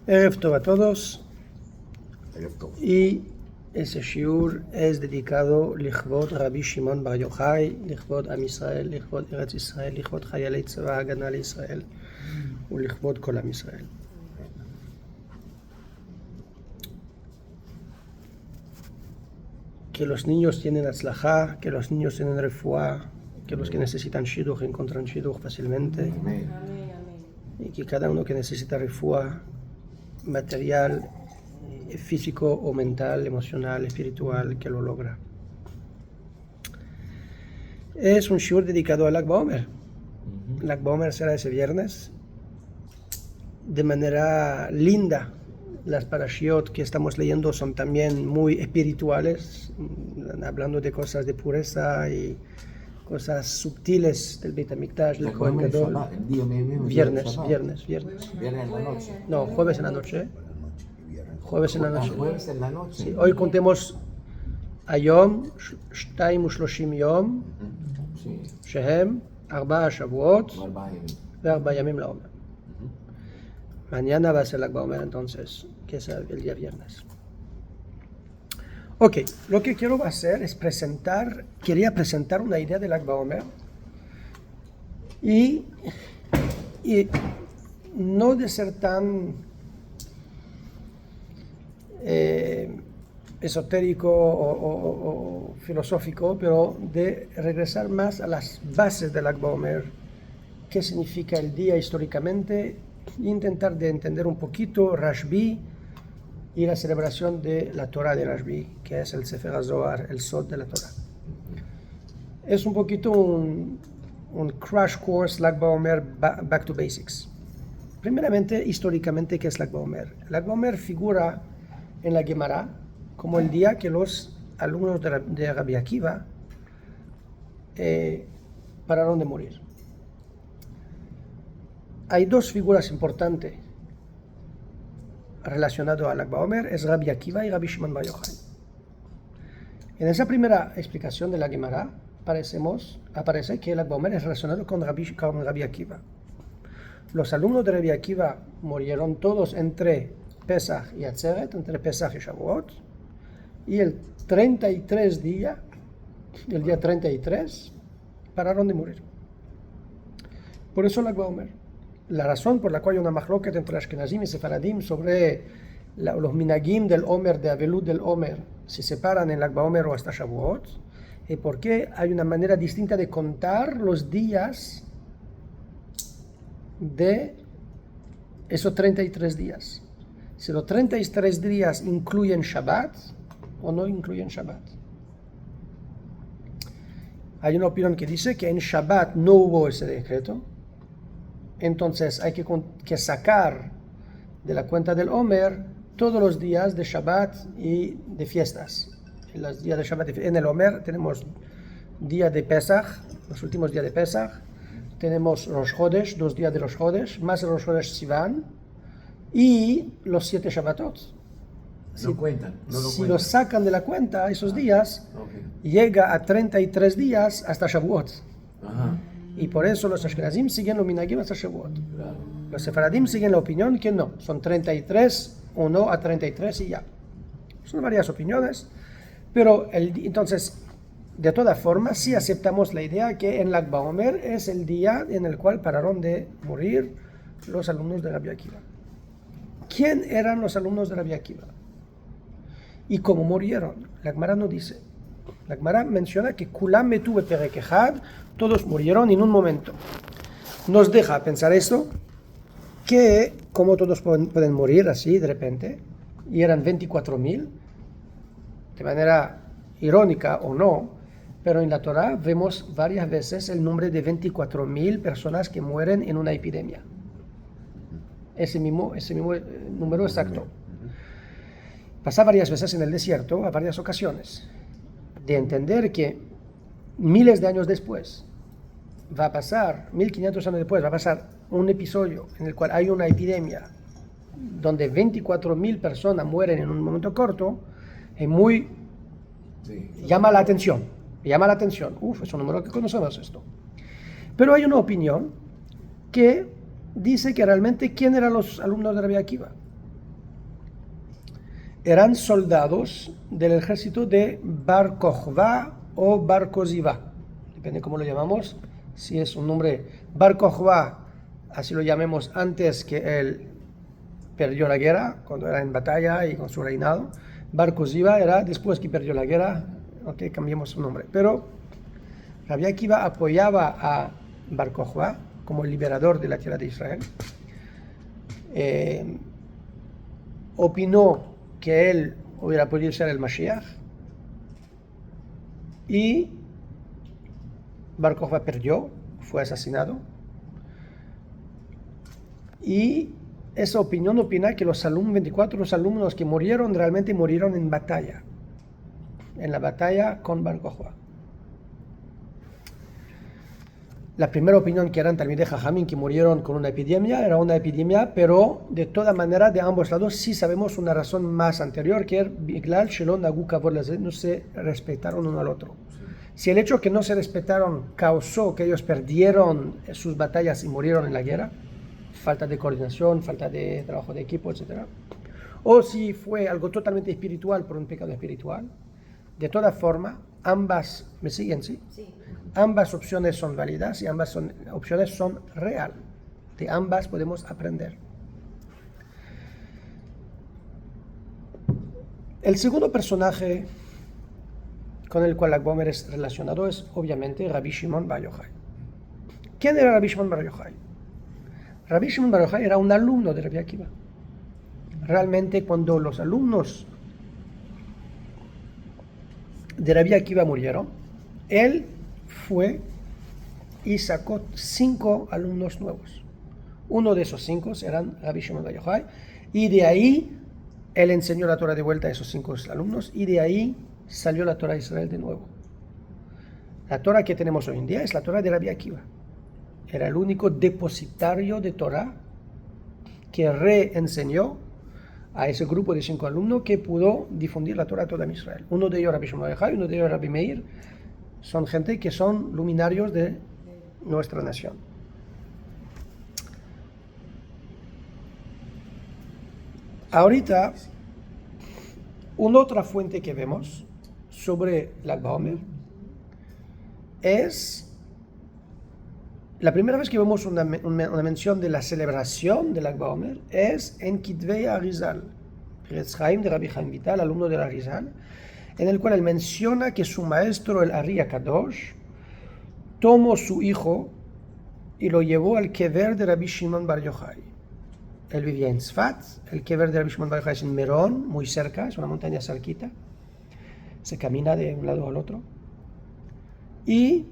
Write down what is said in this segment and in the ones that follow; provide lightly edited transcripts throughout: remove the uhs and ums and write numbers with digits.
Erev Tov a todos, Erev Tov. y ese shiur es dedicado לכבוד רבי שמעון בר יוחאי, לכבוד עם ישראל, לכבוד ארץ ישראל, לכבוד חיילי צבא ההגנה לישראל ולכבוד כל עם ישראל. Que los niños tienen atzlajá, que los niños tienen refuá, que los que necesitan shidduch encuentran shidduch fácilmente, Amén. y que cada uno que necesita refuá material, físico o mental, emocional, espiritual, que lo logra. Es un shiur dedicado al Lag BaOmer. Lag BaOmer será ese viernes. De manera linda, las parashiot que estamos leyendo son también muy espirituales, hablando de cosas de pureza y cosas sutiles del Beit HaMikdash, del Kohen Gadol. El día mismo. Viernes. Viernes en la noche. No, jueves en la noche. Jueves en la noche. Jueves en la noche. Sí, hoy contemos היום 32 יום Sí. שהם 4 שבועות Barba Yemim. ו4 ימים לעומר. Mañana va a ser Lag BaOmer entonces, que es el día viernes. Ok, lo que quiero hacer es quería presentar una idea de Lag BaOmer y no de ser tan esotérico o filosófico, pero de regresar más a las bases del Lag BaOmer, qué significa el día históricamente, e intentar de entender un poquito Rashbi y la celebración de la Torah de Rashbi, que es el Sefer HaZohar, el Sod de la Torah. Es un poquito un crash course Lag BaOmer back to basics. Primeramente, históricamente, ¿qué es Lag BaOmer? Lag BaOmer figura en la Gemara como el día que los alumnos de Rabbi Akiva pararon de morir. Hay dos figuras importantes relacionadas a Lag BaOmer, es Rabbi Akiva y Rabbi Shimon bar Yochai. En esa primera explicación de la Gemara aparece que Lag BaOmer es relacionado con Rabbi Akiva. Los alumnos de Rabbi Akiva murieron todos entre Pesach y Atzeret, entre Pesach y Shavuot, y el día 33, pararon de morir. Por eso Lag BaOmer. La razón por la cual hay una machloket entre Ashkenazim y Sefaradim sobre los minagim del Omer, de Avelut del Omer, se separan en Lag BaOmer o hasta Shavuot, y porque hay una manera distinta de contar los días de esos 33 días. Si los 33 días incluyen Shabbat o no incluyen Shabbat. Hay una opinión que dice que en Shabbat no hubo ese decreto, entonces hay que sacar de la cuenta del Omer todos los días de Shabbat y de fiestas. En los días de Shabbat en el Omer tenemos día de Pesach, los últimos días de Pesach, tenemos Rosh Chodesh, 2 días de Rosh Chodesh, más el Rosh Chodesh Sivan y los 7 Shabbatot. No cuentan. Si los sacan de la cuenta esos días, llega a 33 días hasta Shavuot. Ajá. Y por eso los Ashkenazim siguen los minagim hasta Shavuot. Claro. Los Sefaradim siguen la opinión que no, son 33 o no a 33 y ya. Son varias opiniones, pero entonces, de todas formas, sí aceptamos la idea que en Lag BaOmer es el día en el cual pararon de morir los alumnos de Rabbi Akiva. ¿Quién eran los alumnos de Rabbi Akiva? ¿Y cómo murieron? La Gemara no dice. La Gemara menciona que Kulam metu beperek echad, todos murieron en un momento. Nos deja pensar eso, que como todos pueden morir así de repente, y eran 24.000, de manera irónica o no, pero en la Torah vemos varias veces el nombre de 24.000 personas que mueren en una epidemia. Ese mismo número exacto. Pasa varias veces en el desierto, a varias ocasiones, de entender que miles de años después va a pasar, 1500 años después, va a pasar un episodio en el cual hay una epidemia donde 24.000 personas mueren en un momento corto, es muy... Sí. llama la atención. Es un número que conocemos esto. Pero hay una opinión que dice que realmente quién eran los alumnos de Rabbi Akiva. eran soldados del ejército de Bar Kokhba o Bar Koziba, depende cómo lo llamamos. Si es un nombre Bar Kokhba, así lo llamemos antes que él perdió la guerra, cuando era en batalla y con su reinado. Bar Koziba era después que perdió la guerra, ok, cambiamos su nombre. Pero Rabbi Akiva apoyaba a Bar Kokhba como el liberador de la tierra de Israel. Opinó que él hubiera podido ser el Mashiach, y Bar Kokhba perdió, fue asesinado, y esa opinión opina que los 24 alumnos que murieron realmente murieron en batalla, en la batalla con Bar Kokhba. La primera opinión que eran Talmidei Jajamim que murieron con una epidemia, era una epidemia, pero de toda manera de ambos lados sí sabemos una razón más anterior, que es Biglal Shelo Nagu Kavod Lazeh, no se respetaron uno al otro. Si el hecho que no se respetaron causó que ellos perdieron sus batallas y murieron en la guerra, falta de coordinación, falta de trabajo de equipo, etc. O si fue algo totalmente espiritual por un pecado espiritual, de toda forma, ambas, ¿me siguen? Sí. Sí. Ambas opciones son válidas y ambas opciones son real. De ambas podemos aprender. El segundo personaje con el cual Lag BaOmer es relacionado es obviamente Rabbi Shimon Bar Yochai. ¿Quién era Rabbi Shimon Bar Yochai? Rabbi Shimon Bar Yochai era un alumno de Rabbi Akiva. Realmente, cuando los alumnos de Rabbi Akiva murieron, él fue y sacó 5 alumnos nuevos. Uno de esos 5 eran Rabbi Shimon Bar Yochai, y de ahí él enseñó la Torah de vuelta a esos 5 alumnos, y de ahí salió la Torah de Israel de nuevo. La Torah que tenemos hoy en día es la Torah de Rabbi Akiva. Era el único depositario de Torah que reenseñó a ese grupo de 5 alumnos que pudo difundir la Torah a toda Israel. Uno de ellos Rabbi Shimon Bar Yochai, uno de ellos Rabbi Meir. Son gente que son luminarios de nuestra nación. Ahorita, una otra fuente que vemos sobre Lag BaOmer es la primera vez que vemos una mención de la celebración de Lag BaOmer es en Kitvei Arizal, Eretz Chaim de Rabbi Chaim Vital, alumno de Arizal, en el cual él menciona que su maestro, el Ari Kadosh, tomó su hijo y lo llevó al kever de Rabbi Shimon Bar Yochai. Él vivía en Tzfat, el kever de Rabbi Shimon Bar Yochai es en Merón, muy cerca, es una montaña cerquita, se camina de un lado al otro, y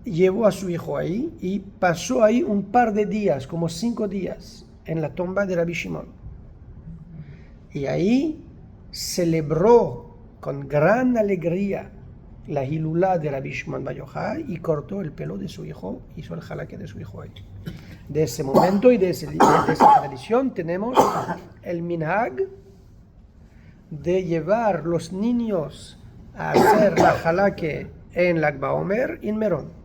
llevó a su hijo ahí y pasó ahí un par de días, como 5 días, en la tumba de Rabbi Shimon. Y ahí celebró con gran alegría la hilulá de Rabbi Shimon Bar Yochai y cortó el pelo de su hijo, hizo el jalaque de su hijo ahí. De ese momento y de esa tradición tenemos el minhag de llevar los niños a hacer la jalaque en Lag BaOmer en Merón.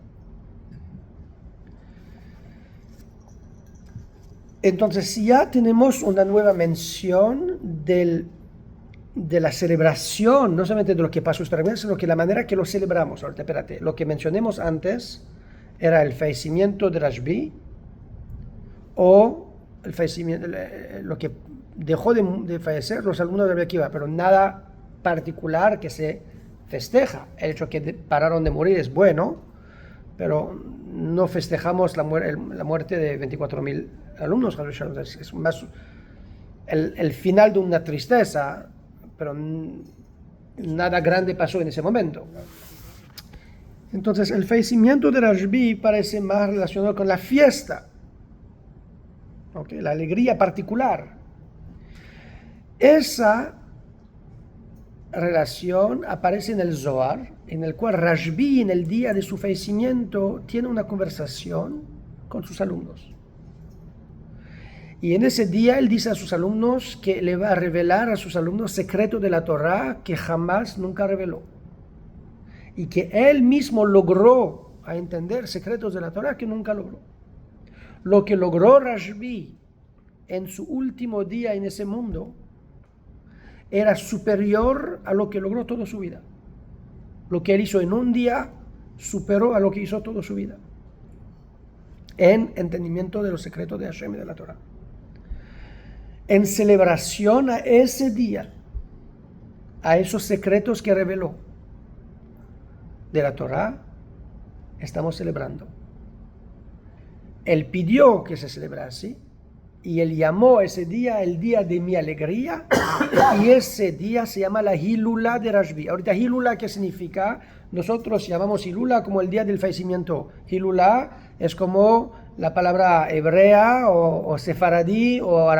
Entonces ya tenemos una nueva mención de la celebración, no solamente de lo que pasó históricamente, sino que la manera que lo celebramos. Ahorita, espérate, lo que mencionemos antes era el fallecimiento de Rashbi, o el fallecimiento, lo que dejó de fallecer los alumnos de Rabbi Akiva, pero nada particular que se festeja. El hecho que pararon de morir es bueno, pero no festejamos la muerte de 24.000 alumnos. Es más el final de una tristeza, pero nada grande pasó en ese momento. Entonces el fallecimiento de Rashbi parece más relacionado con la fiesta, ¿okay? La alegría particular. Esa relación aparece en el Zohar, en el cual Rashbi, en el día de su fallecimiento, tiene una conversación con sus alumnos. Y en ese día él dice a sus alumnos que le va a revelar a sus alumnos secretos de la Torah que jamás, nunca reveló. Y que él mismo logró a entender secretos de la Torah que nunca logró. Lo que logró Rashbi en su último día en ese mundo era superior a lo que logró toda su vida. Lo que él hizo en un día superó a lo que hizo toda su vida, en entendimiento de los secretos de Hashem y de la Torah. En celebración a ese día, a esos secretos que reveló de la Torah, estamos celebrando. Él pidió que se celebrase y él llamó ese día el día de mi alegría, y ese día se llama la Hilula de Rashbi. Ahorita Hilula, ¿qué significa? Nosotros llamamos Hilula como el día del fallecimiento. Hilula es como la palabra hebrea o sefaradí o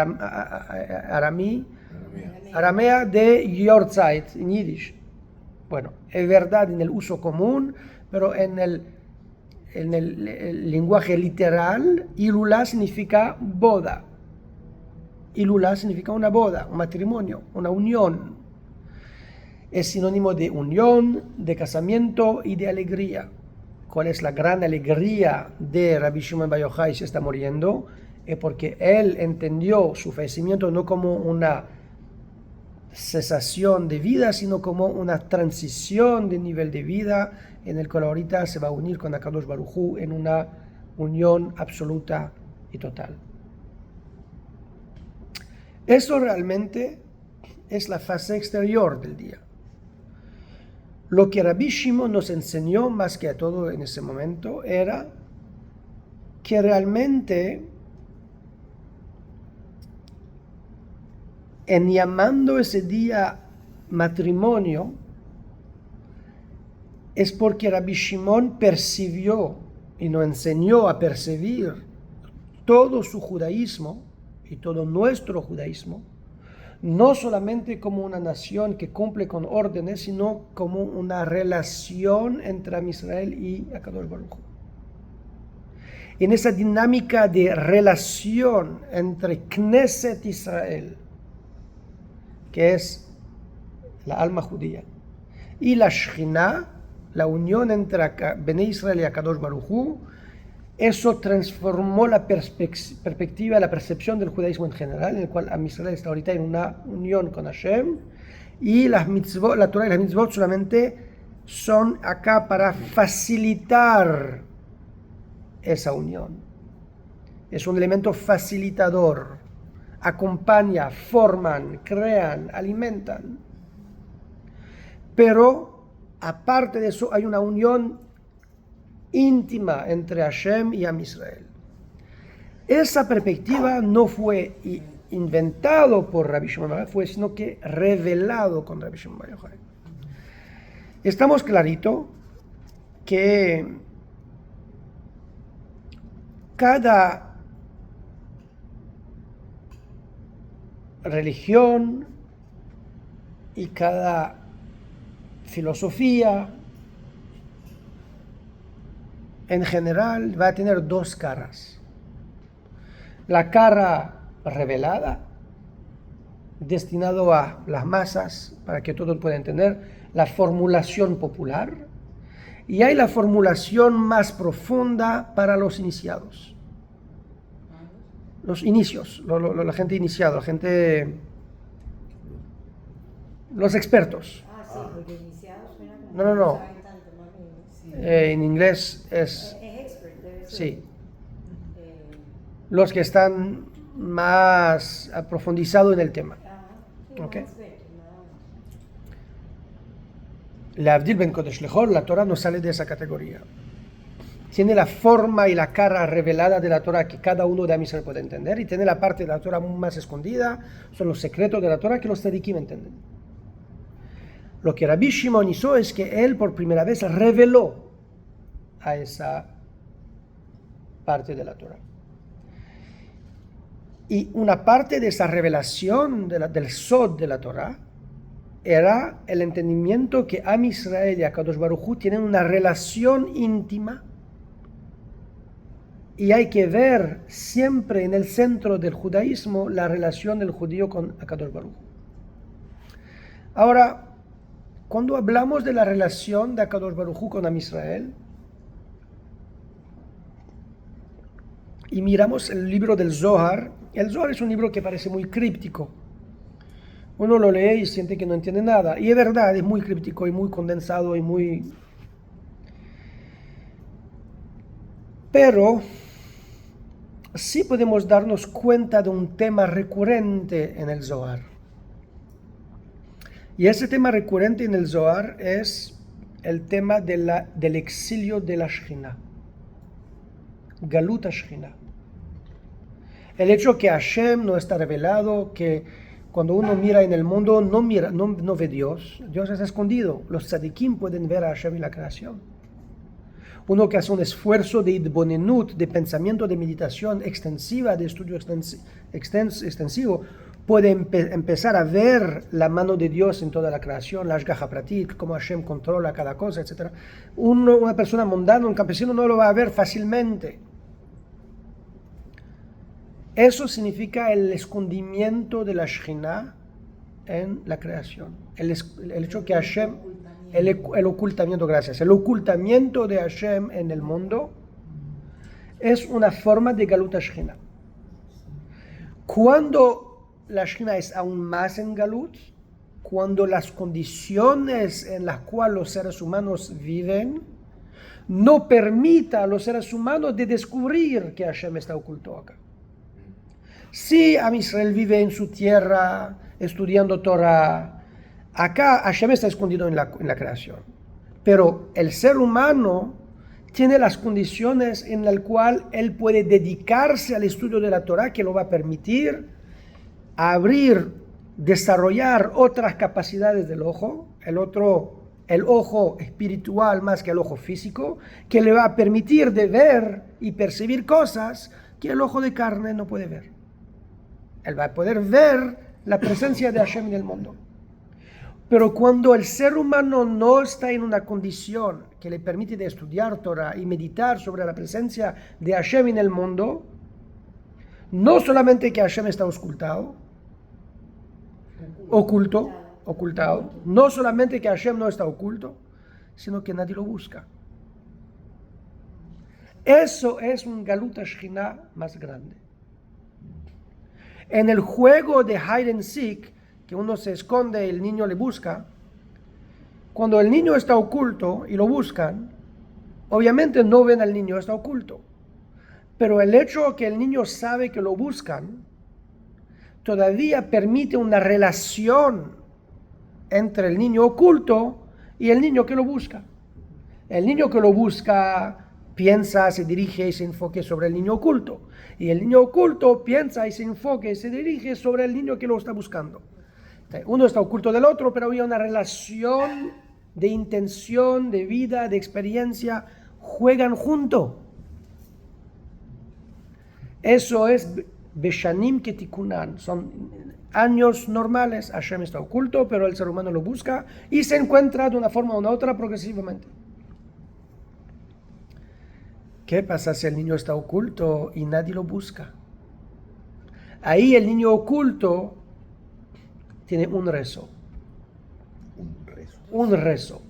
aramea de Yortzeit en Yiddish. Bueno, es verdad en el uso común, pero en el lenguaje literal, Hilula significa boda. Hilula significa una boda, un matrimonio, una unión. Es sinónimo de unión, de casamiento y de alegría. ¿Cuál es la gran alegría de Rabbi Shimon Bar Yochai? Se está muriendo, es porque él entendió su fallecimiento no como una cesación de vida, sino como una transición de nivel de vida en el cual ahorita se va a unir con Akadosh Baruj Hu en una unión absoluta y total. Eso realmente es la fase exterior del día. Lo que Rabbi Shimon nos enseñó más que a todo en ese momento era que realmente en llamando ese día matrimonio es porque Rabbi Shimon percibió y nos enseñó a percibir todo su judaísmo y todo nuestro judaísmo, no solamente como una nación que cumple con órdenes, sino como una relación entre Am Israel y Akadosh Baruj Hu. En esa dinámica de relación entre Knesset Israel, que es la alma judía, y la Shekhinah, la unión entre Bnei Israel y Akadosh Baruj Hu, eso transformó la perspectiva, la percepción del judaísmo en general, en el cual Am Israel está ahorita en una unión con Hashem, y las mitzvot, la Torah y las mitzvot solamente son acá para facilitar esa unión. Es un elemento facilitador, acompaña, forman, crean, alimentan. Pero aparte de eso hay una unión íntima entre Hashem y Am Israel. Esa perspectiva no fue inventado por Rabbi Shimon Bar Yochai, sino que revelado con Rabbi Shimon Bar Yochai. Estamos clarito que cada religión y cada filosofía en general va a tener dos caras. La cara revelada, destinado a las masas, para que todos puedan entender, la formulación popular, y hay la formulación más profunda para los iniciados. Los inicios, la gente iniciada, la gente, los expertos. Sí, porque iniciados suena como No. saben tanto, más bien. En inglés es, Es expert, debe ser. sí, los que están más profundizados en el tema. Ajá, sí, Ok. más experto, nada más. La Avdil Ben Kodesh Lechol, la Torah no sale de esa categoría. Tiene la forma y la cara revelada de la Torah que cada uno de Am Israel puede entender, y tiene la parte de la Torah más escondida, son los secretos de la Torah que los tzadikim entienden. Lo que Rabbi Shimon hizo es que él por primera vez reveló a esa parte de la Torah. Y una parte de esa revelación del Sod de la Torah era el entendimiento que Am Israel y Akadosh Baruj Hu tienen una relación íntima, y hay que ver siempre en el centro del judaísmo la relación del judío con Akadosh Baruj Hu. Ahora, cuando hablamos de la relación de Akadosh Baruj Hu con Am Israel, y miramos el libro del Zohar, el Zohar es un libro que parece muy críptico, Uno lo lee y siente que no entiende nada. Y es verdad, es muy críptico y muy condensado y muy... Pero sí podemos darnos cuenta de un tema recurrente en el Zohar. Y ese tema recurrente en el Zohar es el tema del exilio de la Shekhinah. Galut Shekhinah. El hecho que Hashem no está revelado, que cuando uno mira en el mundo no ve Dios. Dios está escondido. Los tzadikim pueden ver a Hashem en la creación. Uno que hace un esfuerzo de idbonenut, de pensamiento, de meditación extensiva, de estudio extensivo, puede empezar a ver la mano de Dios en toda la creación, la Ashgaha Pratit, cómo Hashem controla cada cosa, etc. Una persona mundana, un campesino, no lo va a ver fácilmente. Eso significa el escondimiento de la Shekhinah en la creación. El hecho que Hashem, el ocultamiento, gracias, el ocultamiento de Hashem en el mundo es una forma de Galut Shekhinah. Cuando la Shekhinah es aún más en Galut, cuando las condiciones en las cuales los seres humanos viven no permita a los seres humanos de descubrir que Hashem está oculto acá. Si Am Israel vive en su tierra estudiando Torah, acá Hashem está escondido en la creación. Pero el ser humano tiene las condiciones en las cuales él puede dedicarse al estudio de la Torah, que lo va a permitir abrir, desarrollar otras capacidades del ojo, el ojo espiritual más que el ojo físico, que le va a permitir de ver y percibir cosas que el ojo de carne no puede ver. Él va a poder ver la presencia de Hashem en el mundo. Pero cuando el ser humano no está en una condición que le permite de estudiar Torah y meditar sobre la presencia de Hashem en el mundo, no solamente que Hashem está ocultado, no solamente que Hashem no está oculto, sino que nadie lo busca. Eso es un Galut Shekhinah más grande. En el juego de hide and seek, que uno se esconde y el niño le busca, cuando el niño está oculto y lo buscan, obviamente no ven al niño, está oculto. Pero el hecho que el niño sabe que lo buscan, todavía permite una relación entre el niño oculto y el niño que lo busca. El niño que lo busca piensa, se dirige y se enfoque sobre el niño oculto. Y el niño oculto piensa y se enfoque y se dirige sobre el niño que lo está buscando. Uno está oculto del otro, pero hay una relación de intención, de vida, de experiencia. Juegan juntos. Eso es Beshanim Ketikunan. Son años normales. Hashem está oculto, pero el ser humano lo busca y se encuentra de una forma u otra progresivamente. ¿Qué pasa si el niño está oculto y nadie lo busca? Ahí el niño oculto tiene un rezo. Un rezo.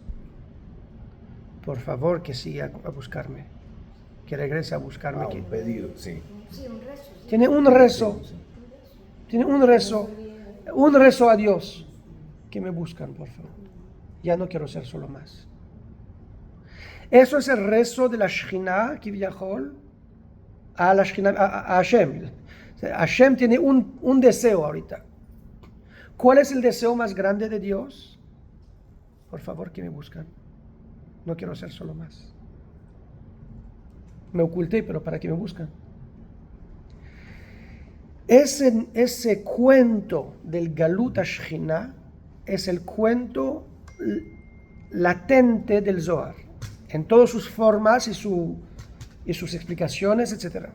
Por favor, que siga a buscarme. Que regrese a buscarme. Un pedido, sí. Tiene un rezo. Tiene un rezo. Un rezo a Dios. Que me buscan, por favor. Ya no quiero ser solo más. Eso es el rezo de la Shekhinah, Kiviyahol, a Hashem. Hashem tiene un deseo ahorita. ¿Cuál es el deseo más grande de Dios? Por favor, que me buscan. No quiero ser solo más. Me oculté, pero para que me buscan. Ese cuento del Galut Shekhinah es el cuento latente del Zohar, en todas sus formas y sus explicaciones, etc.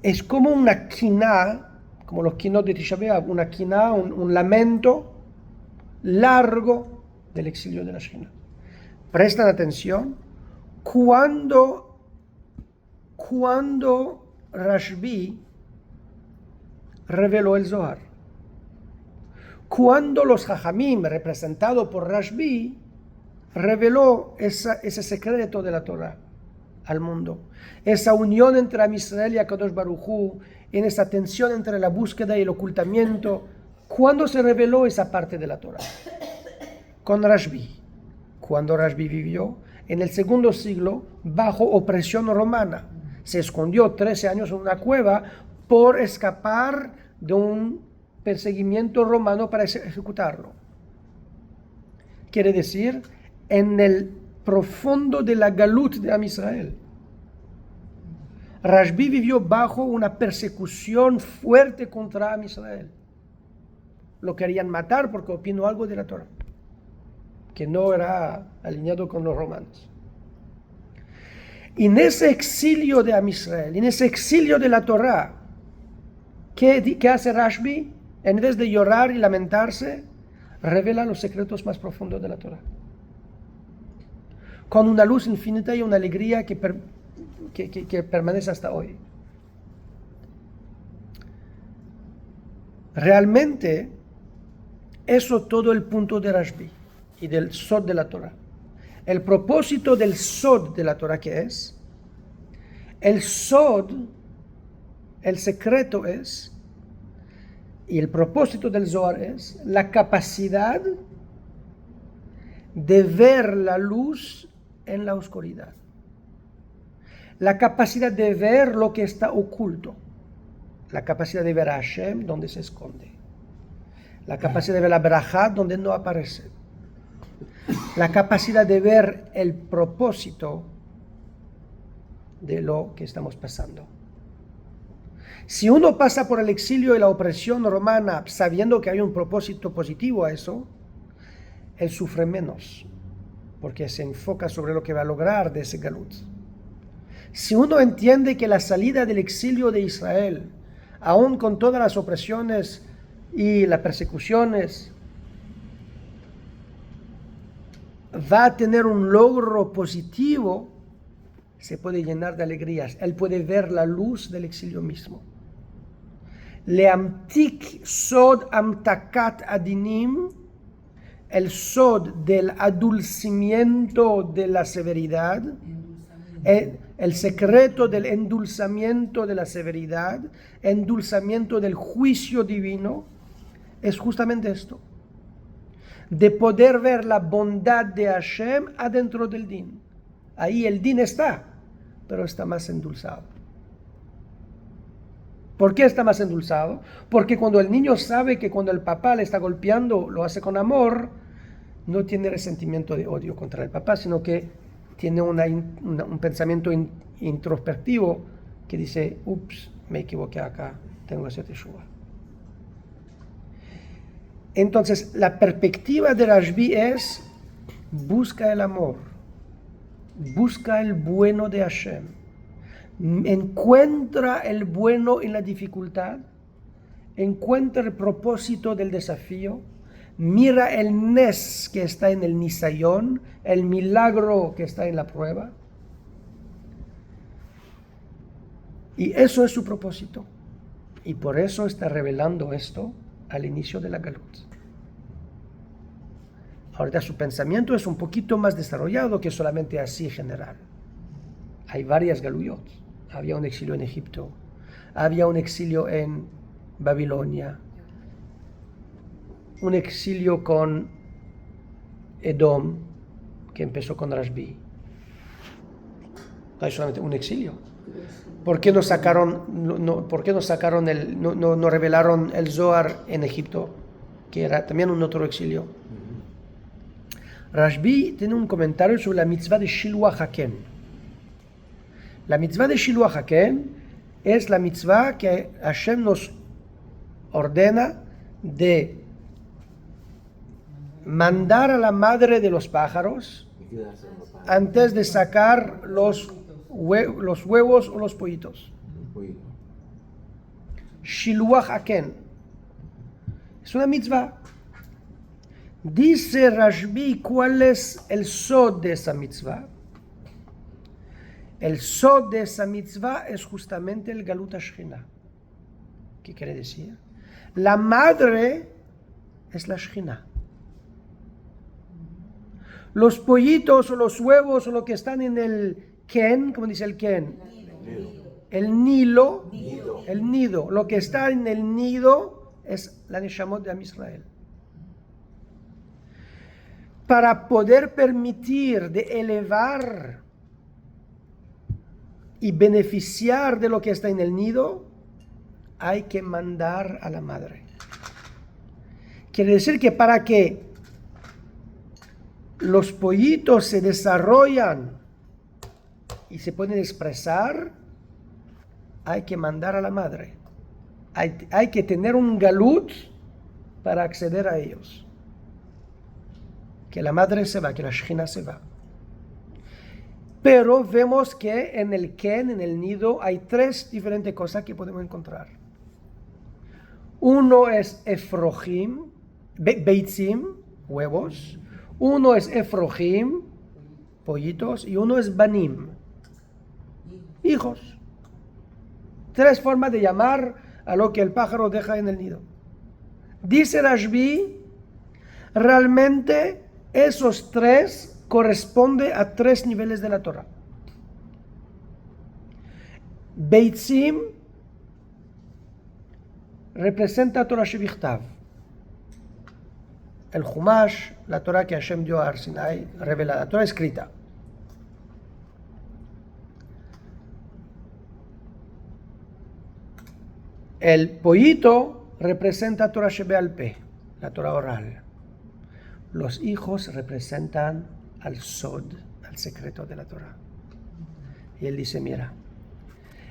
Es como una quiná, como los quinot de Tisha B'Av, una quiná, un lamento largo del exilio de la Shekhinah. Prestan atención, cuando Rashbi reveló el Zohar, cuando los Jajamim, representados por Rashbi, reveló ese secreto de la Torah al mundo, esa unión entre Am Israel y Akadosh Baruj Hu, en esa tensión entre la búsqueda y el ocultamiento, ¿Cuándo se reveló esa parte de la Torah? Con Rashbi. Cuando Rashbi vivió en el segundo siglo bajo opresión romana. Se escondió 13 años en una cueva por escapar de un perseguimiento romano para ejecutarlo. Quiere decir, en el profundo de la galut de Am Israel. Rashbi vivió bajo una persecución fuerte contra Am Israel. Lo querían matar porque opinó algo de la Torah, que no era alineado con los romanos. Y en ese exilio de Am Israel, en ese exilio de la Torah, ¿qué hace Rashbi? En vez de llorar y lamentarse, revela los secretos más profundos de la Torah. Con una luz infinita y una alegría que permanece hasta hoy. Realmente, eso todo el punto de Rashbi y del Sod de la Torah. El propósito del Sod de la Torah, ¿qué es? El Sod, el secreto es, y el propósito del Zohar es, la capacidad de ver la luz en la oscuridad. La capacidad de ver lo que está oculto. La capacidad de ver a Hashem donde se esconde. La capacidad de ver la Berajá donde no aparece. La capacidad de ver el propósito de lo que estamos pasando. Si uno pasa por el exilio y la opresión romana sabiendo que hay un propósito positivo a eso, él sufre menos, porque se enfoca sobre lo que va a lograr de ese galut. Si uno entiende que la salida del exilio de Israel, aún con todas las opresiones y las persecuciones, va a tener un logro positivo, se puede llenar de alegrías. Él puede ver la luz del exilio mismo. Leamtik sod amtakat adinim, el sod del adulcimiento de la severidad, el secreto del endulzamiento de la severidad, endulzamiento del juicio divino, es justamente esto. De poder ver la bondad de Hashem adentro del din. Ahí el din está, pero está más endulzado. ¿Por qué está más endulzado? Porque cuando el niño sabe que cuando el papá le está golpeando lo hace con amor, no tiene resentimiento de odio contra el papá, sino que tiene un pensamiento introspectivo que dice, ups, me equivoqué acá, tengo que hacer teshuva. Entonces, la perspectiva de Rashbi es, busca el amor, busca el bueno de Hashem, encuentra el bueno en la dificultad, encuentra el propósito del desafío, mira el nes que está en el nisayón, el milagro que está en la prueba, y eso es su propósito, y por eso está revelando esto al inicio de la galut. Ahorita su pensamiento es un poquito más desarrollado que solamente así general. Hay varias galuyot. Había un exilio en Egipto, había un exilio en Babilonia, un exilio con Edom, que empezó con Rashbi. No hay solamente un exilio. ¿Por qué no revelaron el Zohar en Egipto, que era también un otro exilio? Rashbi tiene un comentario sobre la mitzvah de Shiluach Haken. La mitzvah de Shiluach Haken es la mitzvah que Hashem nos ordena de mandar a la madre de los pájaros antes de sacar los huevos o los pollitos. Shiluach Haken es una mitzvah. Dice Rashbi, ¿cuál es el sod de esa mitzvah? El sod de esa mitzvah es justamente el galut Shechina. ¿Qué quiere decir? La madre es la Shechina. Los pollitos o los huevos o lo que están en el ken, ¿cómo dice el ken? El nido, lo que está en el nido es la Neshamot de Am Israel. Para poder permitir de elevar y beneficiar de lo que está en el nido, hay que mandar a la madre. Quiere decir que para que los pollitos se desarrollan y se pueden expresar, hay que mandar a la madre. Hay que tener un galut para acceder a ellos. Que la madre se va, que la Shekhinah se va. Pero vemos que en el Ken, en el nido, hay tres diferentes cosas que podemos encontrar. Uno es Efrohim, Beitzim, huevos. Uno es Efrohim, pollitos. Y uno es Banim, hijos. Tres formas de llamar a lo que el pájaro deja en el nido. Dice Rashbi, realmente esos tres corresponden a tres niveles de la Torah. Beitzim representa Torah Shevichtav. El Chumash, la Torah que Hashem dio a Har Sinai, revelada, Torah escrita. El pollito representa Torah Shebe'al Peh, la Torah oral. Los hijos representan al Sod, al secreto de la Torah. Y él dice, mira,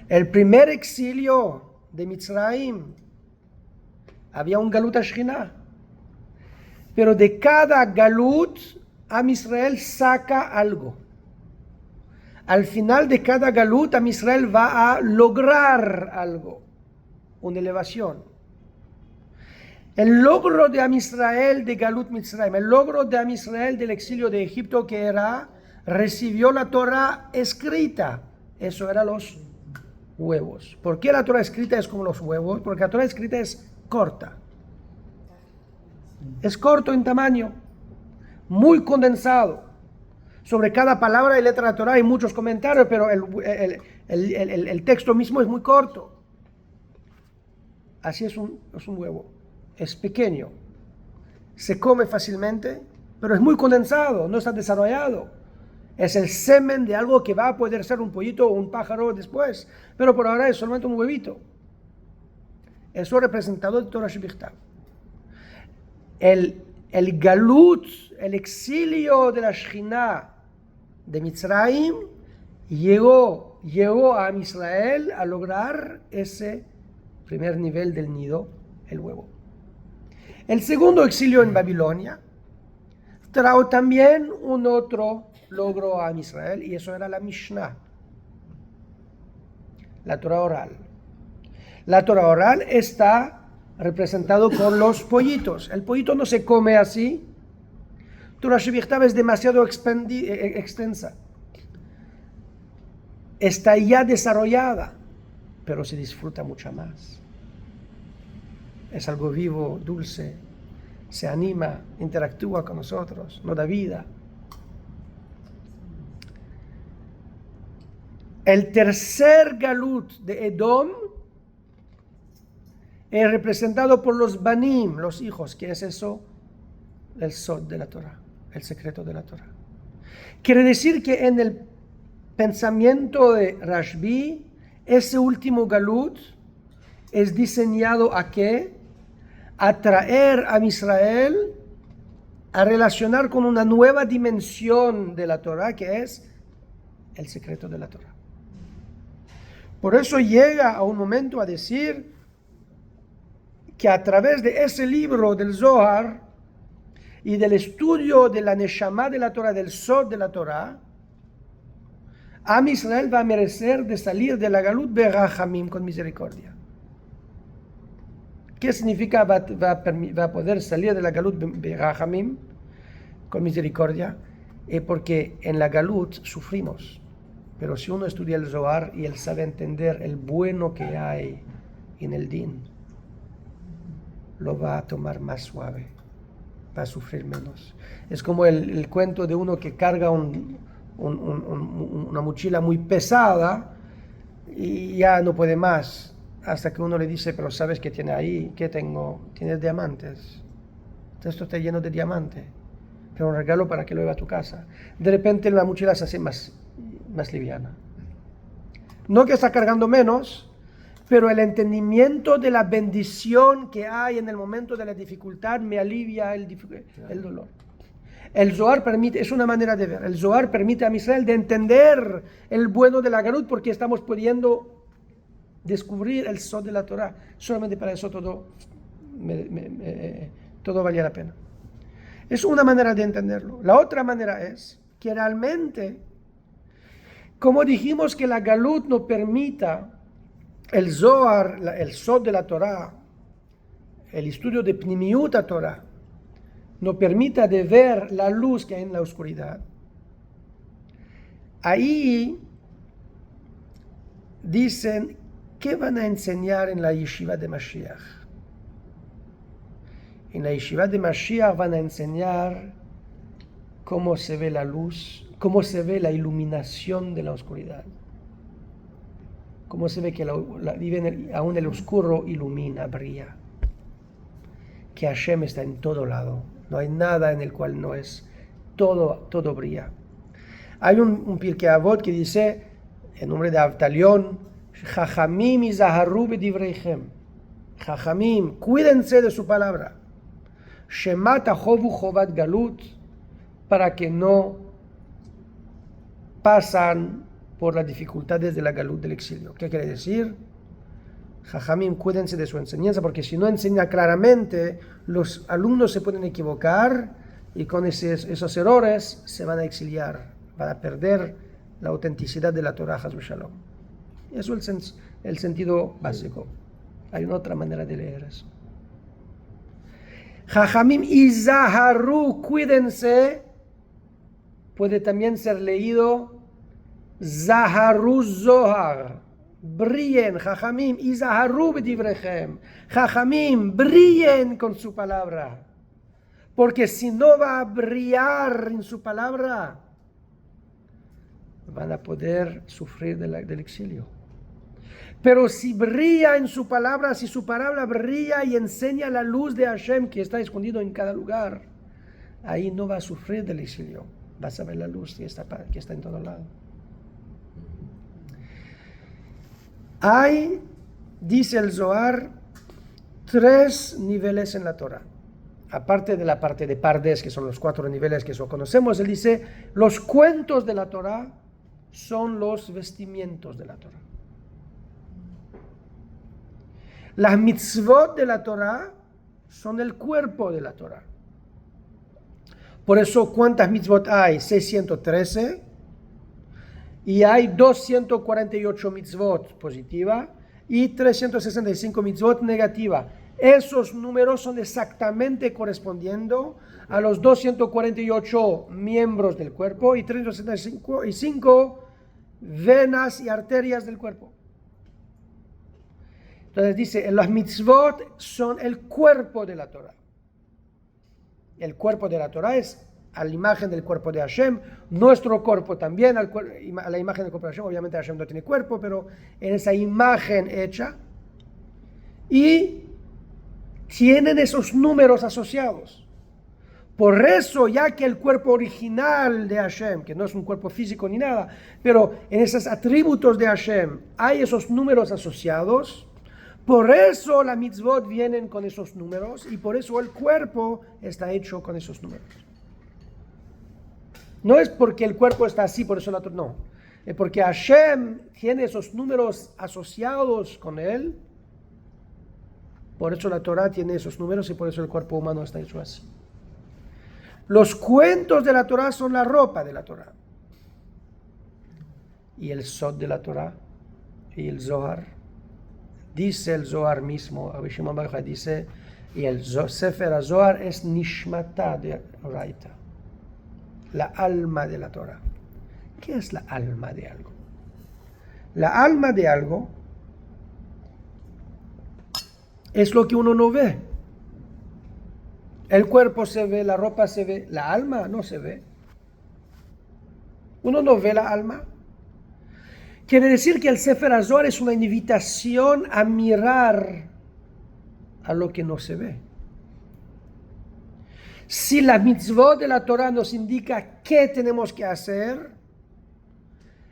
el primer exilio de Mitzrayim, había un galut a Shekhinah, pero de cada galut, Am Israel saca algo. Al final de cada galut, Am Israel va a lograr algo, una elevación. El logro de Am Israel de Galut Mitzrayim, el logro de Am Israel del exilio de Egipto, que era, recibió la Torah escrita. Eso eran los huevos. ¿Por qué la Torah escrita es como los huevos? Porque la Torah escrita es corta. Es corto en tamaño, muy condensado. Sobre cada palabra y letra de la Torah hay muchos comentarios, pero el texto mismo es muy corto. Así es un huevo. Es pequeño, se come fácilmente, pero es muy condensado, no está desarrollado. Es el semen de algo que va a poder ser un pollito o un pájaro después, pero por ahora es solamente un huevito. Eso es representado de Torah Shevichtav. El galut, el exilio de la Shekhinah de Mitzrayim, llegó a Am Israel a lograr ese primer nivel del nido, el huevo. El segundo exilio en Babilonia trajo también un otro logro a Am Israel, y eso era la Mishnah, la Torah oral. La Torah oral está representado con los pollitos. El pollito no se come así. Torah Shevichtav es demasiado extensa. Está ya desarrollada, pero se disfruta mucho más. Es algo vivo, dulce, se anima, interactúa con nosotros, nos da vida. El tercer galut de Edom es representado por los Banim, los hijos. ¿Qué es eso? El Sod de la Torah, el secreto de la Torah. Quiere decir que en el pensamiento de Rashbi, ese último galut es diseñado ¿a qué? Atraer a Israel a relacionar con una nueva dimensión de la Torah, que es el secreto de la Torah. Por eso llega a un momento a decir que a través de ese libro del Zohar y del estudio de la Neshama de la Torah, del Sod de la Torah, Am Israel va a merecer de salir de la Galut Berachamim, con misericordia. ¿Qué significa va a poder salir de la Galut Berachamim, con misericordia? Porque en la Galut sufrimos. Pero si uno estudia el Zohar y él sabe entender el bueno que hay en el Din, lo va a tomar más suave, va a sufrir menos. Es como el cuento de uno que carga una mochila muy pesada y ya no puede más. hasta que uno le dice, pero ¿sabes qué tiene ahí? ¿Qué tengo? Tienes diamantes. Esto está lleno de diamantes. Pero un regalo para que lo lleve a tu casa. De repente la mochila se hace más liviana. No que está cargando menos, pero el entendimiento de la bendición que hay en el momento de la dificultad me alivia el dolor. El Zohar permite, es una manera de ver, el Zohar permite a Israel de entender el bueno de la Galut porque estamos pudiendo descubrir el Sod de la Torah. Solamente para eso todo valía la pena. Es una manera de entenderlo. La otra manera es que realmente, como dijimos que la Galut no permita el Zohar, el Sod de la Torah, el estudio de Pnimiut Torah, no permita de ver la luz que hay en la oscuridad. Ahí dicen, ¿qué van a enseñar en la yeshiva de Mashiach? En la yeshiva de Mashiach van a enseñar cómo se ve la luz, cómo se ve la iluminación de la oscuridad. Cómo se ve que aún el oscuro ilumina, brilla. Que Hashem está en todo lado. No hay nada en el cual no es. Todo brilla. Hay un Pirkei Avot que dice, en nombre de Avtalión, Jajamim izaharu bedivreichem. Jajamim, cuídense de su palabra. Shemat achovu chovat galut, para que no pasan por las dificultades de la galut del exilio. ¿Qué quiere decir? Jajamim, cuídense de su enseñanza, porque si no enseña claramente, los alumnos se pueden equivocar y con esos errores se van a exiliar, van a perder la autenticidad de la Torah, Haz Shalom. Eso es el sentido básico. Hay una otra manera de leer eso. Jajamim izaharu, cuídense, puede también ser leído Zaharu Zohar. Brillen, Jajamim, izaharu bedivrechem. Jajamim, brillen con su palabra. Porque si no va a brillar en su palabra, van a poder sufrir del exilio. Pero si brilla en su palabra, si su palabra brilla y enseña la luz de Hashem que está escondido en cada lugar, ahí no va a sufrir del exilio. Vas a ver la luz que está en todo lado. Hay, dice el Zohar, 3 niveles en la Torah. Aparte de la parte de Pardes, que son los 4 niveles que conocemos, él dice, los cuentos de la Torah son los vestimientos de la Torah. Las mitzvot de la Torah son el cuerpo de la Torah. Por eso, ¿cuántas mitzvot hay? 613. Y hay 248 mitzvot positiva y 365 mitzvot negativa. Esos números son exactamente correspondiendo a los 248 miembros del cuerpo y 365 venas y arterias del cuerpo. Entonces dice, los mitzvot son el cuerpo de la Torah. El cuerpo de la Torah es a la imagen del cuerpo de Hashem, nuestro cuerpo también, a la imagen del cuerpo de Hashem. Obviamente Hashem no tiene cuerpo, pero en esa imagen hecha. Y tienen esos números asociados. Por eso, ya que el cuerpo original de Hashem, que no es un cuerpo físico ni nada, pero en esos atributos de Hashem hay esos números asociados, por eso la mitzvot vienen con esos números y por eso el cuerpo está hecho con esos números. No es porque el cuerpo está así, por eso no. Es porque Hashem tiene esos números asociados con él. Por eso la Torah tiene esos números y por eso el cuerpo humano está hecho así. Los cuentos de la Torah son la ropa de la Torah. Y el Sod de la Torah y el Zohar. Dice el Zohar mismo, Rabbi Shimon Bar Yochai dice, y el Sefer Zohar es Nishmata de Oraita. La alma de la Torah. ¿Qué es la alma de algo? La alma de algo es lo que uno no ve. El cuerpo se ve, la ropa se ve, la alma no se ve. Uno no ve la alma. Quiere decir que el Sefer HaZohar es una invitación a mirar a lo que no se ve. Si la mitzvot de la Torah nos indica qué tenemos que hacer,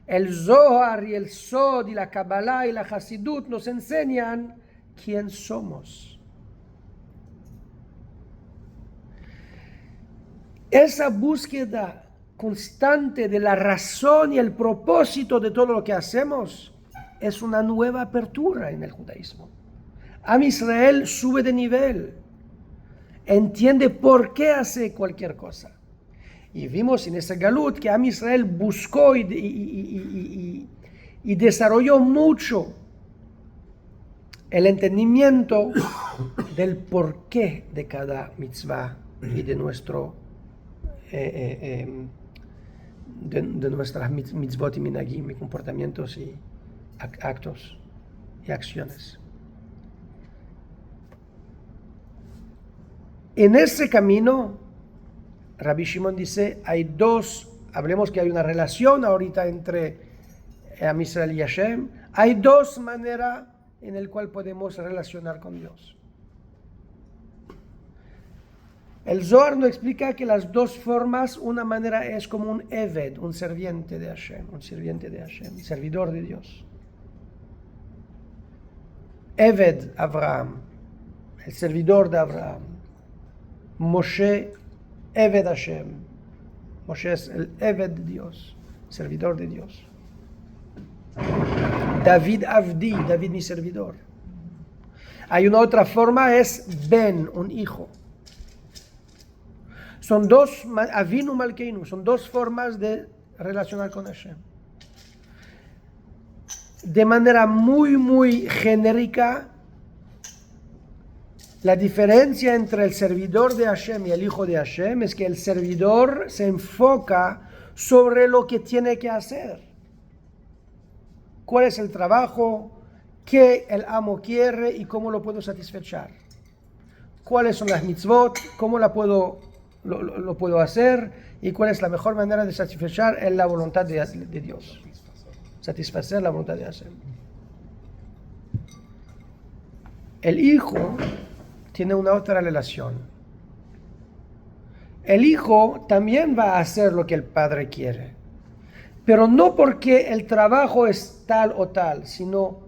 el Zohar y el Sod y la Kabbalah y la Hasidut nos enseñan quién somos. Esa búsqueda constante de la razón y el propósito de todo lo que hacemos es una nueva apertura en el judaísmo. Am Israel sube de nivel, entiende por qué hace cualquier cosa. Y vimos en ese Galut que Am Israel buscó y desarrolló mucho el entendimiento del porqué de cada mitzvah y de nuestras mitzvot y minagim, y comportamientos y actos y acciones. En ese camino, Rabbi Shimon dice, hablemos que hay una relación ahorita entre Am Israel y Hashem, hay dos maneras en las cuales podemos relacionar con Dios. El Zohar nos explica que las dos formas, una manera es como un Eved, un sirviente de Hashem, un servidor de Dios. Eved Abraham, el servidor de Abraham. Moshe, Eved Hashem. Moshe es el Eved de Dios, servidor de Dios. David Avdi, David mi servidor. Hay una otra forma, es Ben, un hijo. Son dos, Avinu Malkeinu, son dos formas de relacionar con Hashem. De manera muy genérica, la diferencia entre el servidor de Hashem y el hijo de Hashem es que el servidor se enfoca sobre lo que tiene que hacer. ¿Cuál es el trabajo que el amo quiere y cómo lo puedo satisfacer? ¿Cuáles son las mitzvot? ¿Cómo lo puedo hacer? ¿Y cuál es la mejor manera de satisfacer la voluntad de Dios? Satisfacer la voluntad de Hashem. El hijo tiene una otra relación. El hijo también va a hacer lo que el padre quiere, pero no porque el trabajo es tal o tal, sino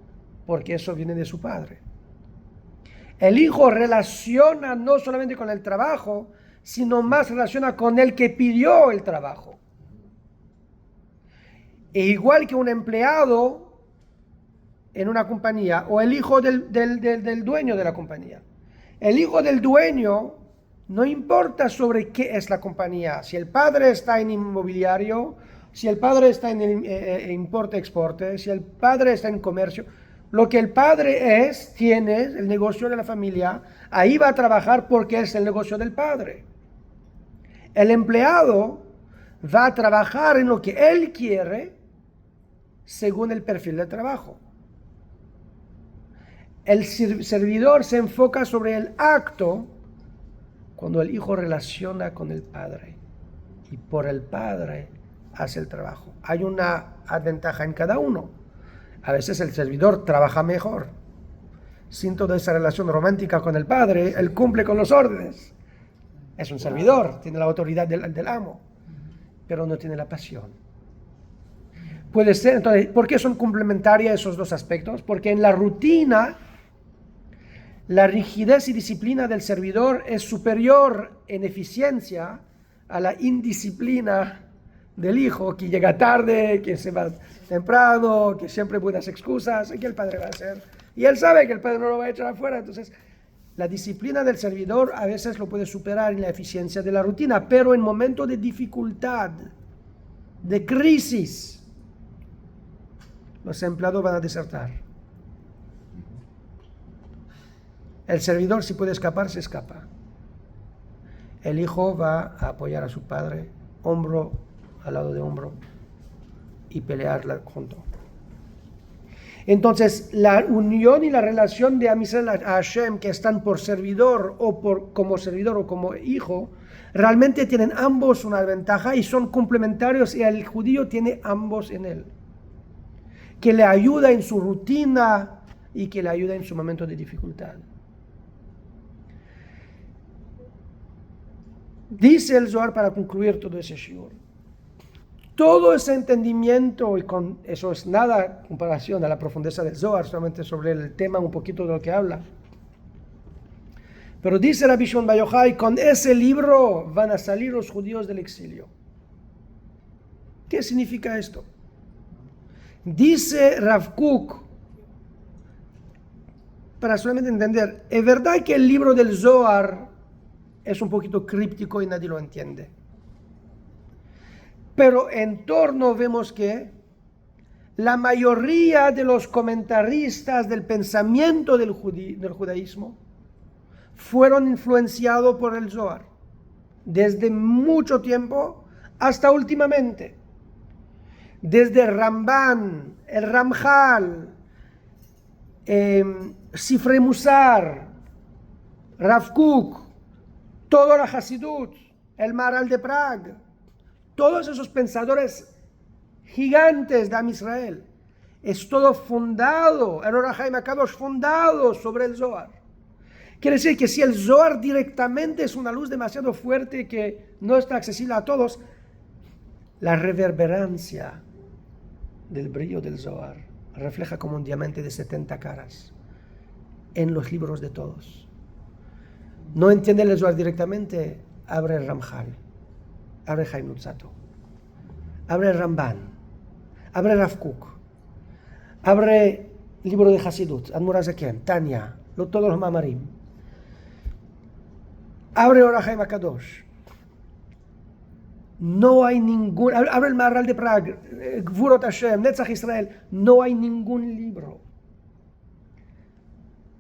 porque eso viene de su padre. El hijo relaciona no solamente con el trabajo, sino más relaciona con el que pidió el trabajo. E igual que un empleado en una compañía o el hijo del dueño de la compañía. El hijo del dueño no importa sobre qué es la compañía. Si el padre está en inmobiliario, si el padre está en importe-exporte, si el padre está en comercio, lo que el padre tiene el negocio de la familia, ahí va a trabajar porque es el negocio del padre. El empleado va a trabajar en lo que él quiere según el perfil de trabajo. El servidor se enfoca sobre el acto cuando el hijo relaciona con el padre y por el padre hace el trabajo. Hay una ventaja en cada uno. A veces el servidor trabaja mejor. Sin toda esa relación romántica con el padre, él cumple con los órdenes. Es un servidor, tiene la autoridad del amo, pero no tiene la pasión. Puede ser, entonces, ¿por qué son complementarios esos dos aspectos? Porque en la rutina, la rigidez y disciplina del servidor es superior en eficiencia a la indisciplina del hijo, que llega tarde, que se va temprano, que siempre buenas excusas, que el padre va a hacer. Y él sabe que el padre no lo va a echar afuera. Entonces, la disciplina del servidor a veces lo puede superar en la eficiencia de la rutina, pero en momentos de dificultad, de crisis, los empleados van a desertar. El servidor, si puede escapar, se escapa. El hijo va a apoyar a su padre, hombro al lado de hombro, y pelearla junto. Entonces, la unión y la relación de Am Israel a Hashem, que están por servidor o como servidor o como hijo, realmente tienen ambos una ventaja y son complementarios, y el judío tiene ambos en él. que le ayuda en su rutina y que le ayuda en su momento de dificultad. Dice el Zohar para concluir todo ese shiur. Todo ese entendimiento, y con eso es nada en comparación a la profundeza del Zohar, solamente sobre el tema un poquito de lo que habla. Pero dice Rabbi Shimon Bar Yochai, con ese libro van a salir los judíos del exilio. ¿Qué significa esto? Dice Rav Kook, para solamente entender, es verdad que el libro del Zohar es un poquito críptico y nadie lo entiende. Pero en torno vemos que la mayoría de los comentaristas del pensamiento del judaísmo fueron influenciados por el Zohar, desde mucho tiempo hasta últimamente. Desde Ramban, el Ramjal, Sifrei Musar, Rav Kook, toda la Hasidut, el Maharal de Praga, todos esos pensadores gigantes de Am Israel, es todo fundado, el Or HaChaim HaKadosh fundado sobre el Zohar. Quiere decir que si el Zohar directamente es una luz demasiado fuerte que no está accesible a todos, la reverberancia del brillo del Zohar refleja como un diamante de 70 caras en los libros de todos. No entiende el Zohar directamente, abre el Ramjal, abre Chaim Luzzatto, abre el Ramban, abre Rav Kook, abre el libro de Hasidut, Admor HaZaken, Tanya, todos los Mamarim, abre Or HaChaim HaKadosh. No hay ningún, abre el Maharal de Praga, Gvurot Hashem, Netzach Israel, no hay ningún libro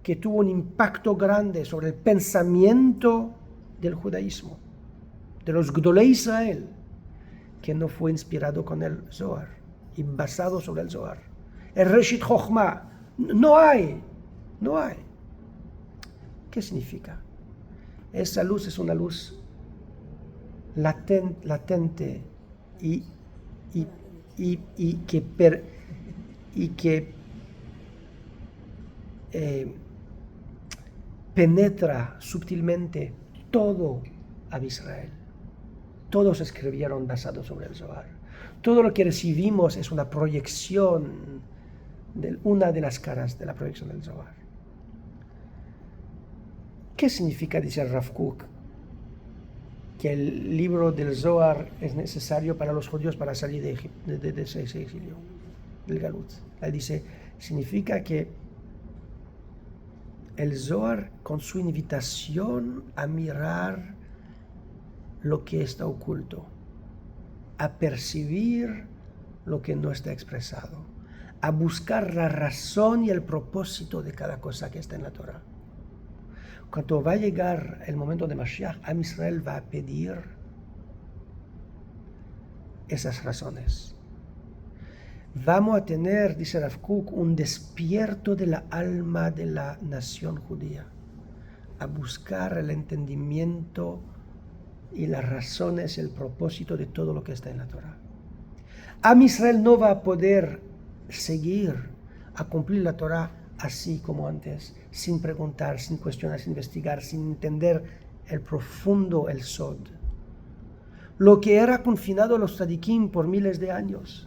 que tuvo un impacto grande sobre el pensamiento del judaísmo, de los Gdolei Israel, que no fue inspirado con el Zohar y basado sobre el Zohar. El Reshit Chochmah, no hay. ¿Qué significa? Esa luz es una luz latente y que penetra sutilmente todo a Israel. Todos escribieron basado sobre el Zohar. Todo lo que recibimos es una proyección de una de las caras de la proyección del Zohar. ¿Qué significa, dice Rav Kook, que el libro del Zohar es necesario para los judíos para salir de ese exilio, del Galut? Él dice, significa que el Zohar, con su invitación a mirar lo que está oculto, a percibir lo que no está expresado, a buscar la razón y el propósito de cada cosa que está en la Torah. Cuando va a llegar el momento de Mashiach, Am Israel va a pedir esas razones. Vamos a tener, dice Rav Kook, un despierto de la alma de la nación judía, a buscar el entendimiento y las razones y el propósito de todo lo que está en la Torah. Am Israel no va a poder seguir a cumplir la Torah así como antes, sin preguntar, sin cuestionar, sin investigar, sin entender el profundo, el sod. Lo que era confinado a los tzadikim por miles de años,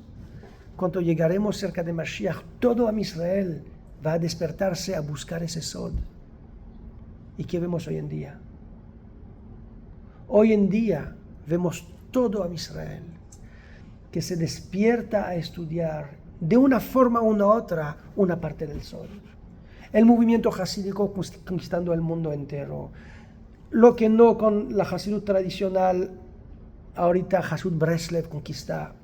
cuando llegaremos cerca de Mashiach, todo Am Israel va a despertarse a buscar ese sod. ¿Y qué vemos hoy en día? Hoy en día vemos todo Am Israel que se despierta a estudiar de una forma u otra una parte del sol. El movimiento hasídico conquistando el mundo entero. Lo que no con la Hasidut tradicional, ahorita Hasidut Breslev conquista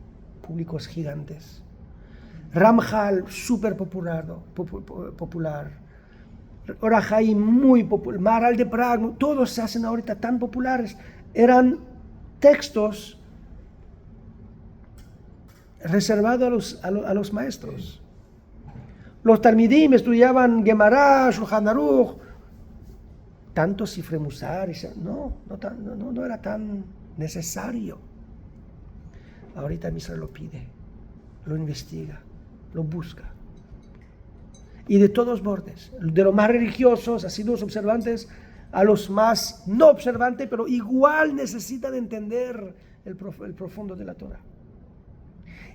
públicos gigantes. Ramjal, súper popular. Or HaChaim, muy popular. Maharal de Praga, todos se hacen ahorita tan populares. Eran textos reservados a los maestros. Los Talmidim estudiaban Gemara, Shulchan Aruch, tanto Sifrei Musar, no era tan necesario. Ahorita Misra lo pide, lo investiga, lo busca. Y de todos bordes, de los más religiosos, asiduos, observantes, a los más no observantes, pero igual necesitan entender el profundo de la Torah.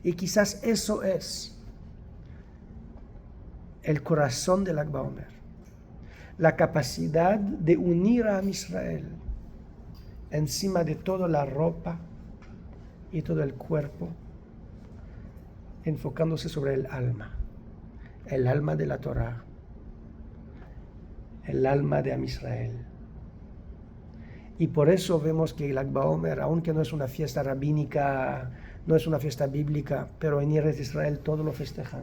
Y quizás eso es el corazón del Lag BaOmer, la capacidad de unir a Israel encima de toda la ropa y todo el cuerpo, enfocándose sobre el alma de la Torah, el alma de Am Israel. Y por eso vemos que el Lag BaOmer, aunque no es una fiesta rabínica, no es una fiesta bíblica, pero en Eretz Israel todos lo festejan.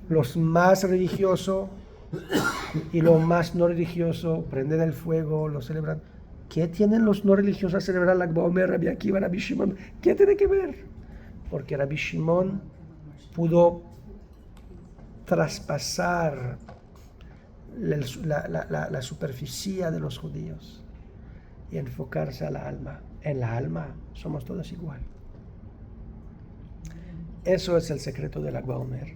Los más religiosos y los más no religiosos prenden el fuego, lo celebran. ¿Qué tienen los no religiosos a celebrar Lag BaOmer, Rabbi Akiva, Rabbi Shimon? ¿Qué tiene que ver? Porque Rabbi Shimon pudo traspasar la superficie de los judíos y enfocarse a la alma. En la alma somos todos igual. Eso es el secreto del Lag BaOmer.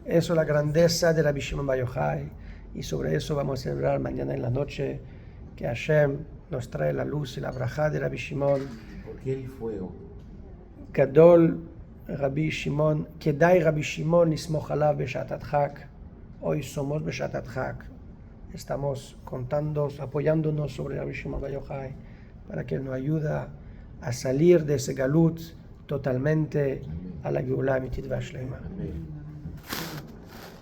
Eso es la grandeza de Rabbi Shimon Bar Yochai. Y sobre eso vamos a celebrar mañana en la noche, que Hashem nos trae la luz y la brajá de Rabbi Shimon. ¿Por qué el fuego? Gadol Rabbi Shimon, Kedai Rabbi Shimon nismoch alav beshat adchak. Hoy somos beshat adchak. Estamos contando, apoyándonos sobre Rabbi Shimon Bar Yochai para que nos ayude a salir de ese galut totalmente a la Geulah Amitit Vashlema. Amén.